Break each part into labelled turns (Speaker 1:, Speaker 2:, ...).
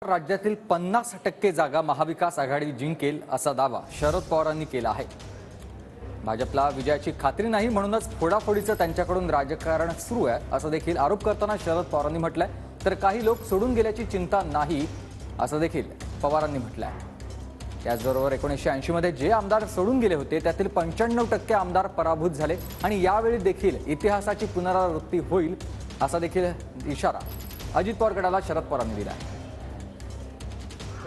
Speaker 1: राज्यातील 50% जागा महाविकास आघाडी जिंकेल असा दावा शरद पवारांनी केला आहे। भाजपला विजयाची खात्री नाही म्हणूनच फोडाफोडीचं त्यांच्याकडून राजकारण सुरू आहे असं देखील आरोप करताना शरद पवारांनी म्हटलंय। तर काही लोक सोडून गेल्याची चिंता नाही असं देखील पवारांनी म्हटलंय। त्याचबरोबर 1980 मध्ये जे आमदार सोडून गेले होते त्यातील 95% आमदार पराभूत झाले आणि यावेळी देखील इतिहासाची पुनरावृत्ती होईल असा देखील इशारा अजित पवार गटाला शरद पवारांनी दिला आहे।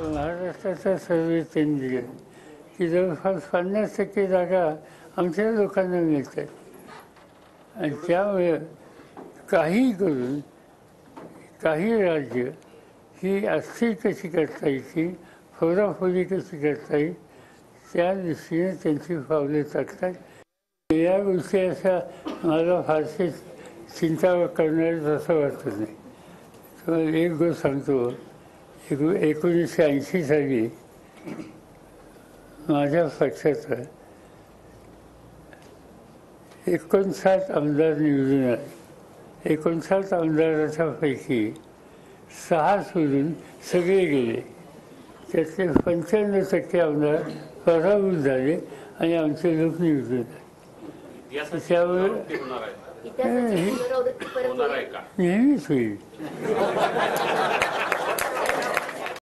Speaker 2: महाराष्ट्राचा सर्वे त्यांनी दिले की जवळपास 50% जागा आमच्या लोकांना मिळतात आणि त्यामुळे काही करून काही राज्य ही अस्थिर कशी करता येईल, फोडाफोडी कशी करता येईल त्या दृष्टीने त्यांची पावले टाकतात। या गोष्टी अशा मला फारशी चिंता करणारच असं वाटत नाही। तर एक गोष्ट सांगतो, 1980 साली माझ्या पक्षाचा 59 आमदार निवडून आले। 59 आमदाराच्या पैकी 6 सोडून सगळे गेले। त्यातले 95% आमदार पराभूत झाले आणि आमचे लोक निवडून आले। त्यामुळे नेहमीच होईल।